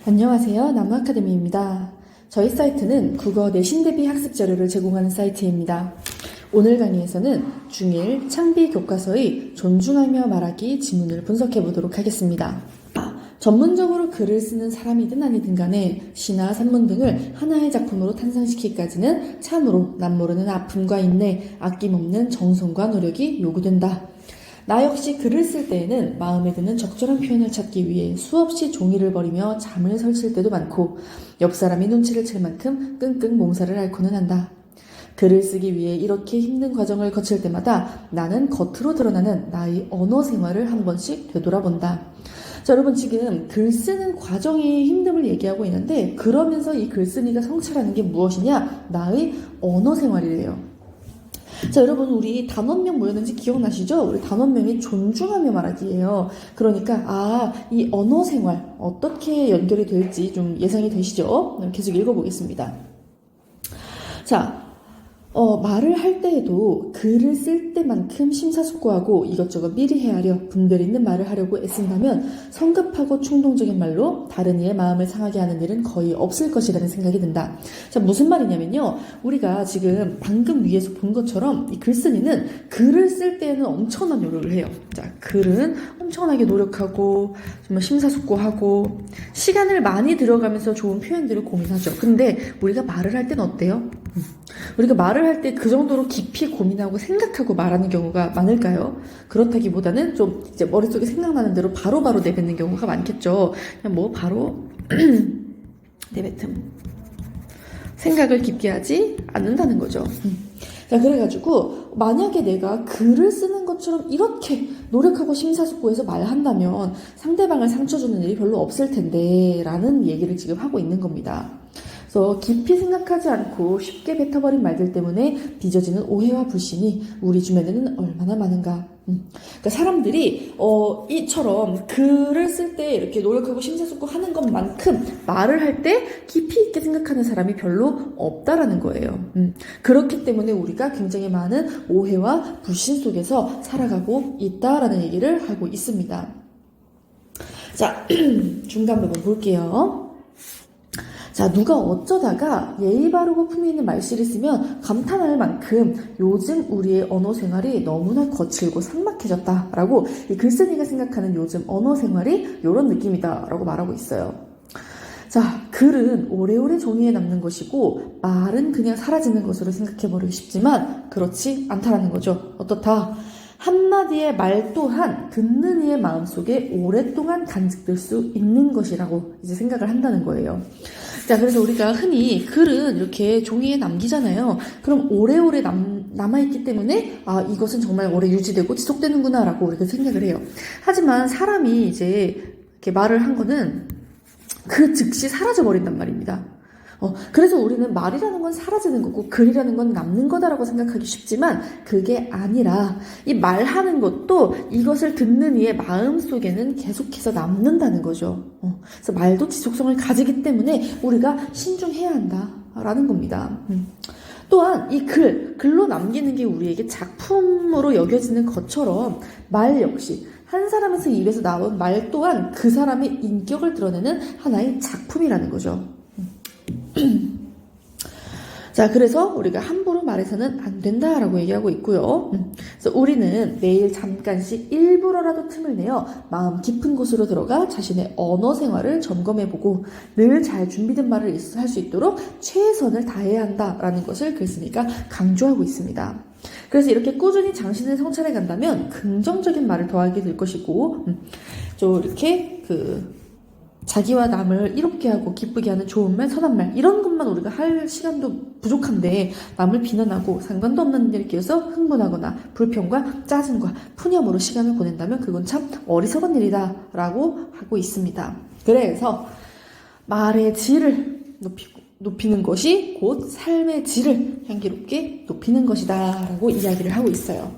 안녕하세요. 나무아카데미입니다. 저희 사이트는 국어 내신 대비 학습 자료를 제공하는 사이트입니다. 오늘 강의에서는 중1 창비 교과서의 존중하며 말하기 지문을 분석해 보도록 하겠습니다. 전문적으로 글을 쓰는 사람이든 아니든 간에 시나 산문 등을 하나의 작품으로 탄생시키기까지는 참으로 남모르는 아픔과 인내, 아낌없는 정성과 노력이 요구된다. 나 역시 글을 쓸 때에는 마음에 드는 적절한 표현을 찾기 위해 수없이 종이를 버리며 잠을 설칠 때도 많고 옆 사람이 눈치를 챌 만큼 끙끙 몸살을 앓고는 한다. 글을 쓰기 위해 이렇게 힘든 과정을 거칠 때마다 나는 겉으로 드러나는 나의 언어 생활을 한 번씩 되돌아본다. 자, 여러분 지금 글 쓰는 과정의 힘듦을 얘기하고 있는데 그러면서 이 글쓰기가 성취라는 게 무엇이냐? 나의 언어 생활이래요. 자, 여러분 우리 단원명 뭐였는지 기억나시죠? 우리 단원명이 존중하며 말하기예요. 그러니까 이 언어 생활 어떻게 연결이 될지 좀 예상이 되시죠? 계속 읽어보겠습니다. 자, 말을 할 때에도 글을 쓸 때만큼 심사숙고하고 이것저것 미리 헤아려 분별 있는 말을 하려고 애쓴다면 성급하고 충동적인 말로 다른 이의 마음을 상하게 하는 일은 거의 없을 것이라는 생각이 든다. 자, 무슨 말이냐면요. 우리가 지금 방금 위에서 본 것처럼 이 글쓴이는 글을 쓸 때에는 엄청난 노력을 해요. 자, 글은 엄청나게 노력하고 정말 심사숙고하고 시간을 많이 들어가면서 좋은 표현들을 고민하죠. 근데 우리가 말을 할 때는 어때요? 우리가 말을 할 때 그 정도로 깊이 고민하고 생각하고 말하는 경우가 많을까요? 그렇다기보다는 좀 이제 머릿속에 생각나는 대로 바로바로 내뱉는 경우가 많겠죠. 그냥 뭐 바로 내뱉음. 생각을 깊게 하지 않는다는 거죠. 자, 그래가지고 만약에 내가 글을 쓰는 것처럼 이렇게 노력하고 심사숙고해서 말한다면 상대방을 상처 주는 일이 별로 없을 텐데 라는 얘기를 지금 하고 있는 겁니다. 그래서 깊이 생각하지 않고 쉽게 뱉어버린 말들 때문에 빚어지는 오해와 불신이 우리 주변에는 얼마나 많은가. 그러니까 사람들이 이처럼 글을 쓸 때 이렇게 노력하고 심사숙고 하는 것만큼 말을 할 때 깊이 있게 생각하는 사람이 별로 없다라는 거예요. 그렇기 때문에 우리가 굉장히 많은 오해와 불신 속에서 살아가고 있다라는 얘기를 하고 있습니다. 자, 중간 부분 볼게요. 자, 누가 어쩌다가 예의 바르고 품위 있는 말씨를 쓰면 감탄할 만큼 요즘 우리의 언어 생활이 너무나 거칠고 삭막해졌다라고 이 글쓴이가 생각하는 요즘 언어 생활이 이런 느낌이다라고 말하고 있어요. 자, 글은 오래오래 종이에 남는 것이고 말은 그냥 사라지는 것으로 생각해버리기 쉽지만 그렇지 않다라는 거죠. 어떻다? 한마디의 말 또한 듣는 이의 마음속에 오랫동안 간직될 수 있는 것이라고 이제 생각을 한다는 거예요. 자, 그래서 우리가 흔히 글은 이렇게 종이에 남기잖아요. 그럼 오래오래 남아있기 때문에 이것은 정말 오래 유지되고 지속되는구나 라고 우리가 생각을 해요. 하지만 사람이 이제 이렇게 말을 한 거는 그 즉시 사라져버린단 말입니다. 그래서 우리는 말이라는 건 사라지는 거고 글이라는 건 남는 거다라고 생각하기 쉽지만 그게 아니라 이 말하는 것도 이것을 듣는 이의 마음속에는 계속해서 남는다는 거죠. 그래서 말도 지속성을 가지기 때문에 우리가 신중해야 한다라는 겁니다. 또한 이 글로 남기는 게 우리에게 작품으로 여겨지는 것처럼 말 역시 한 사람에서 입에서 나온 말 또한 그 사람의 인격을 드러내는 하나의 작품이라는 거죠. 자, 그래서 우리가 함부로 말해서는 안 된다라고 얘기하고 있고요. 그래서 우리는 매일 잠깐씩 일부러라도 틈을 내어 마음 깊은 곳으로 들어가 자신의 언어 생활을 점검해보고 늘 잘 준비된 말을 할 수 있도록 최선을 다해야 한다라는 것을 글쓴이가 강조하고 있습니다. 그래서 이렇게 꾸준히 장신을 성찰해 간다면 긍정적인 말을 더하게 될 것이고 좀 이렇게 자기와 남을 이롭게 하고 기쁘게 하는 좋은 말, 선한 말 이런 것만 우리가 할 시간도 부족한데 남을 비난하고 상관도 없는 일에 끼어서 흥분하거나 불평과 짜증과 푸념으로 시간을 보낸다면 그건 참 어리석은 일이다 라고 하고 있습니다. 그래서 말의 질을 높이는 것이 곧 삶의 질을 향기롭게 높이는 것이다 라고 이야기를 하고 있어요.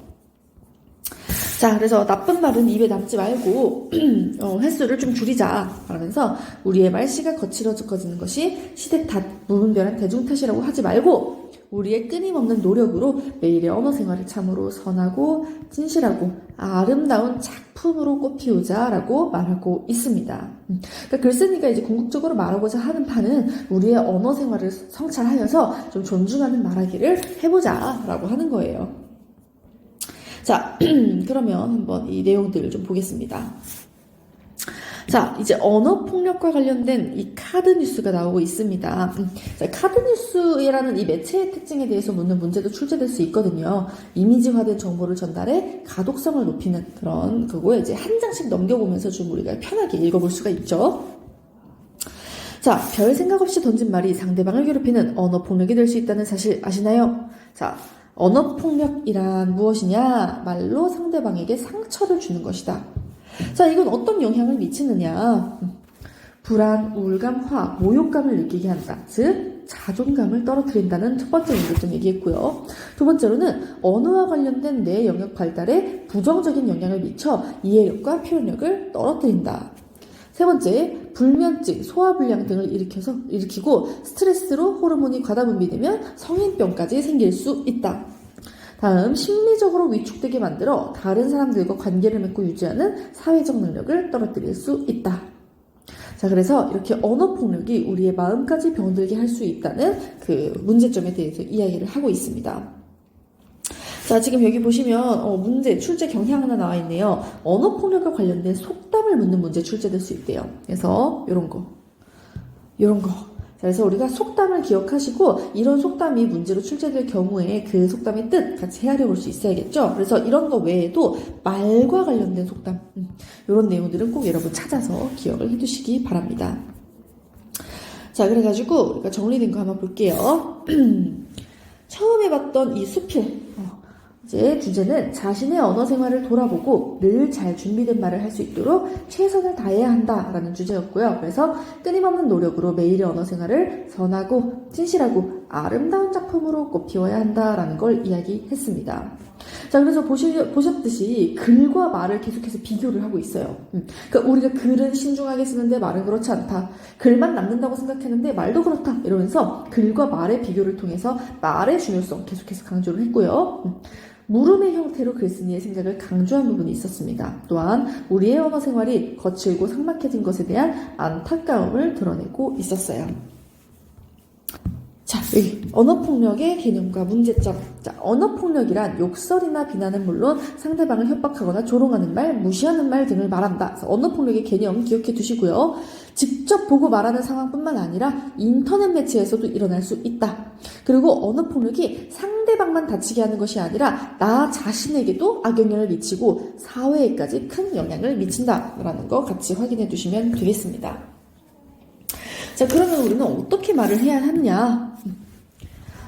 자, 그래서 나쁜 말은 입에 남지 말고 횟수를 좀 줄이자 그러면서 우리의 말씨가 거칠어지는 것이 시대 탓, 무분별한 대중 탓이라고 하지 말고 우리의 끊임없는 노력으로 매일의 언어 생활을 참으로 선하고 진실하고 아름다운 작품으로 꽃피우자라고 말하고 있습니다. 그러니까 글쓴이가 이제 궁극적으로 말하고자 하는 바는 우리의 언어 생활을 성찰하여서 좀 존중하는 말하기를 해보자라고 하는 거예요. 자, 그러면 한번 이 내용들을 좀 보겠습니다. 자, 이제 언어폭력과 관련된 이 카드뉴스가 나오고 있습니다. 자, 카드뉴스라는 이 매체의 특징에 대해서 묻는 문제도 출제될 수 있거든요. 이미지화된 정보를 전달해 가독성을 높이는 그런 그거에 이제 한 장씩 넘겨보면서 좀 우리가 편하게 읽어볼 수가 있죠. 자, 별 생각 없이 던진 말이 상대방을 괴롭히는 언어폭력이 될 수 있다는 사실 아시나요? 자, 언어폭력이란 무엇이냐? 말로 상대방에게 상처를 주는 것이다. 자, 이건 어떤 영향을 미치느냐? 불안, 우울감, 화, 모욕감을 느끼게 한다. 즉, 자존감을 떨어뜨린다는 첫 번째 문제점 얘기했고요. 두 번째로는 언어와 관련된 내 영역 발달에 부정적인 영향을 미쳐 이해력과 표현력을 떨어뜨린다. 세 번째, 불면증, 소화불량 등을 일으키고 스트레스로 호르몬이 과다 분비되면 성인병까지 생길 수 있다. 다음, 심리적으로 위축되게 만들어 다른 사람들과 관계를 맺고 유지하는 사회적 능력을 떨어뜨릴 수 있다. 자, 그래서 이렇게 언어폭력이 우리의 마음까지 병들게 할 수 있다는 그 문제점에 대해서 이야기를 하고 있습니다. 자, 지금 여기 보시면 문제, 출제 경향 하나 나와 있네요. 언어폭력과 관련된 속담을 묻는 문제 출제될 수 있대요. 그래서 이런 거. 자, 그래서 우리가 속담을 기억하시고 이런 속담이 문제로 출제될 경우에 그 속담의 뜻 같이 헤아려 볼 수 있어야겠죠. 그래서 이런 거 외에도 말과 관련된 속담, 이런 내용들은 꼭 여러분 찾아서 기억을 해두시기 바랍니다. 자, 그래가지고 우리가 정리된 거 한번 볼게요. 처음 해봤던 이 수필. 이제 주제는 자신의 언어 생활을 돌아보고 늘 잘 준비된 말을 할 수 있도록 최선을 다해야 한다라는 주제였고요. 그래서 끊임없는 노력으로 매일의 언어 생활을 선하고 진실하고 아름다운 작품으로 꽃피워야 한다라는 걸 이야기했습니다. 자, 그래서 보셨듯이 글과 말을 계속해서 비교를 하고 있어요. 그러니까 우리가 글은 신중하게 쓰는데 말은 그렇지 않다. 글만 남는다고 생각했는데 말도 그렇다. 이러면서 글과 말의 비교를 통해서 말의 중요성 계속해서 강조를 했고요. 물음의 형태로 글쓴이의 생각을 강조한 부분이 있었습니다. 또한 우리의 언어 생활이 거칠고 삭막해진 것에 대한 안타까움을 드러내고 있었어요. 자, 여기 언어폭력의 개념과 문제점. 자, 언어폭력이란 욕설이나 비난은 물론 상대방을 협박하거나 조롱하는 말, 무시하는 말 등을 말한다. 그래서 언어폭력의 개념 기억해 두시고요. 직접 보고 말하는 상황뿐만 아니라 인터넷 매체에서도 일어날 수 있다. 그리고 언어폭력이 상대방만 다치게 하는 것이 아니라 나 자신에게도 악영향을 미치고 사회에까지 큰 영향을 미친다라는 거 같이 확인해 두시면 되겠습니다. 자, 그러면 우리는 어떻게 말을 해야 하느냐?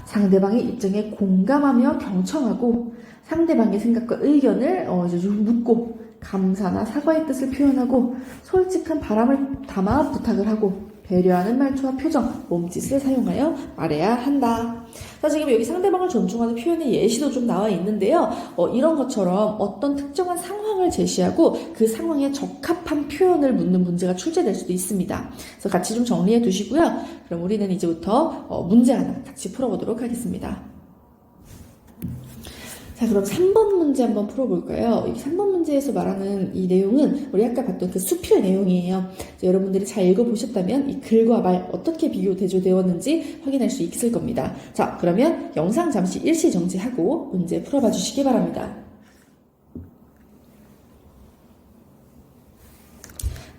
상대방의 입장에 공감하며 경청하고 상대방의 생각과 의견을 좀 묻고 감사나 사과의 뜻을 표현하고 솔직한 바람을 담아 부탁을 하고 배려하는 말투와 표정, 몸짓을 사용하여 말해야 한다. 자, 지금 여기 상대방을 존중하는 표현의 예시도 좀 나와 있는데요. 이런 것처럼 어떤 특정한 상황을 제시하고 그 상황에 적합한 표현을 묻는 문제가 출제될 수도 있습니다. 그래서 같이 좀 정리해 두시고요. 그럼 우리는 이제부터 문제 하나 같이 풀어보도록 하겠습니다. 자, 그럼 3번 문제 한번 풀어볼까요? 이 3번 문제에서 말하는 이 내용은 우리 아까 봤던 그 수필 내용이에요. 여러분들이 잘 읽어보셨다면 이 글과 말 어떻게 비교 대조되었는지 확인할 수 있을 겁니다. 자, 그러면 영상 잠시 일시 정지하고 문제 풀어봐 주시기 바랍니다.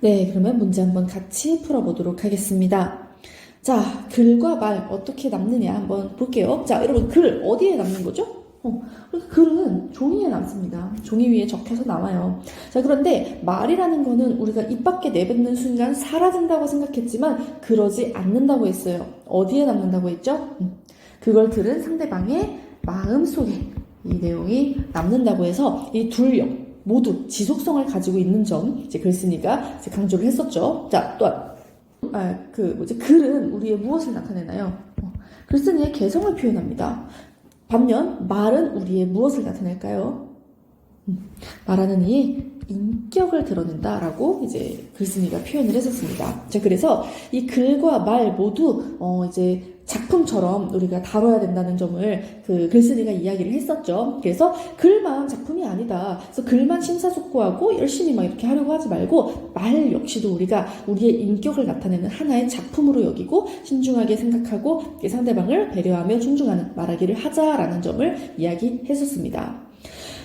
네, 그러면 문제 한번 같이 풀어보도록 하겠습니다. 자, 글과 말 어떻게 남느냐 한번 볼게요. 자, 여러분 글 어디에 남는 거죠? 글은 종이에 남습니다. 종이 위에 적혀서 나와요. 자, 그런데 말이라는 거는 우리가 입 밖에 내뱉는 순간 사라진다고 생각했지만 그러지 않는다고 했어요. 어디에 남는다고 했죠? 그걸 들은 상대방의 마음속에 이 내용이 남는다고 해서 이 둘 모두 지속성을 가지고 있는 점 이제 글쓴이가 이제 강조를 했었죠. 자, 또한 글은 우리의 무엇을 나타내나요? 글쓴이의 개성을 표현합니다. 반면 말은 우리의 무엇을 나타낼까요? 말하는 이의 인격을 드러낸다라고 이제 글쓴이가 표현을 했었습니다. 자, 그래서 이 글과 말 모두 이제 작품처럼 우리가 다뤄야 된다는 점을 그 글쓴이가 이야기를 했었죠. 그래서 글만 작품이 아니다. 그래서 글만 심사숙고하고 열심히 막 이렇게 하려고 하지 말고 말 역시도 우리가 우리의 인격을 나타내는 하나의 작품으로 여기고 신중하게 생각하고 상대방을 배려하며 존중하는 말하기를 하자라는 점을 이야기했었습니다.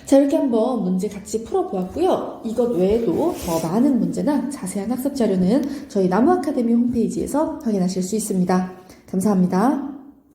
자, 이렇게 한번 문제 같이 풀어보았고요. 이것 외에도 더 많은 문제나 자세한 학습 자료는 저희 나무 아카데미 홈페이지에서 확인하실 수 있습니다. 감사합니다.